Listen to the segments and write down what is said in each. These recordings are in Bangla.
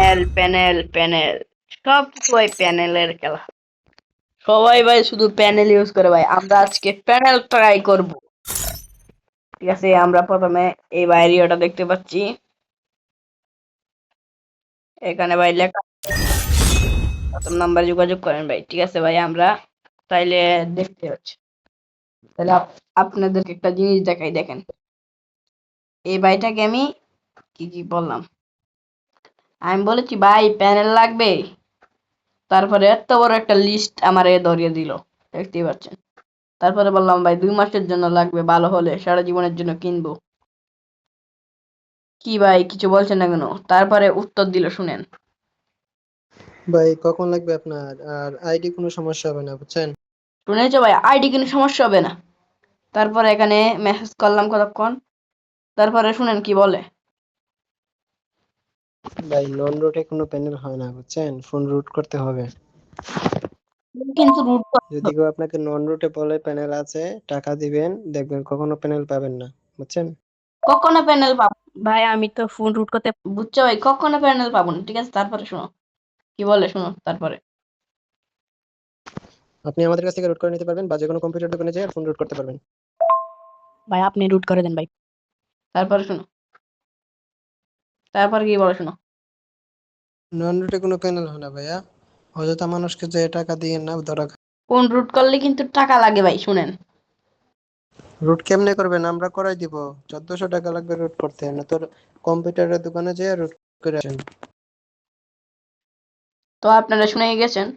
প্যানেল প্যানেল প্যানেল সব ভাই প্যানেলের খেলা। সবাই ভাই শুধু প্যানেল ইউজ করে ভাই। আমরা আজকে প্যানেল ট্রাই করব। ঠিক আছে, আমরা প্রথমে এই বাইরিয়াটা দেখতে পাচ্ছি। এখানে ভাই লেখা প্রথম নাম্বার যোগাযোগ করেন ভাই। ঠিক আছে ভাই, আমরা তাইলে দেখতে হচ্ছে। তাহলে আপনাদেরকে একটা জিনিস দেখাই, দেখেন এই ভাইটাকে আমি কি কি বললাম। আমি বলেছি ভাই প্যানেল লাগবে, তারপরে এত বড় একটা লিস্ট আমার ধরিয়ে দিল, দেখতেই পাচ্ছেন। তারপরে বললাম ভাই 2 মাসের জন্য লাগবে, ভালো হলে সারা জীবনের জন্য কিনবো। কি ভাই কিছু বলছেন না কেন? তারপরে উত্তর দিল শুনেন। ভাই কখন লাগবে আপনার? আর আইডি কোনো সমস্যা হবে না, বুঝছেন? শুনেছো ভাই, আইডি কোনো সমস্যা হবে না। তারপরে এখানে মেসেজ করলাম কতক্ষণ, তারপরে শুনেন কি বলে। ভাই নন রুটে কোনো প্যানেল হয় না, বুঝছেন? ফোন রুট করতে হবে। কিন্তু রুট যদি কেউ আপনাকে নন রুটে বলে প্যানেল আছে, টাকা দিবেন, দেখবেন কখনো প্যানেল পাবেন না, বুঝছেন? কখনো প্যানেল পাবো ভাই, আমি তো ফোন রুট করতে বুঝছো ভাই, কখনো প্যানেল পাবো না। ঠিক আছে, তারপরে শোনো কি বলে, শোনো তারপরে। আপনি আমাদের কাছ থেকে রুট করে নিতে পারবেন বা যে কোনো কম্পিউটার দোকানে যেয়ে ফোন রুট করতে পারবেন। ভাই আপনি রুট করে দেন ভাই। তারপরে শোনো, তারপর কি বলে শোনো। নন রুটে কোনো প্যানেল হয় না ভাইয়া। অযথা মানুষকে যে টাকা দিয়ে না ধরা। ফোন রুট করলে কিন্তু টাকা লাগে ভাই, শুনেন। রুট কেমনে করবেন? আমরা করাই দিব। 1400 টাকা লাগবে রুট করতে, না তোর কম্পিউটারের দোকানে যেয়ে রুট করে আসেন। তো আপনারা শুনে গেছেন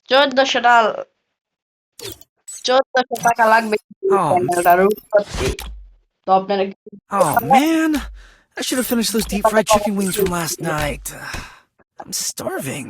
1400 টাকা, 1400 টাকা লাগবে Oh, প্যানেলটা রুট করতে। তো আপনারা oh man. I should have finished those deep fried chicken wings from last night. I'm starving.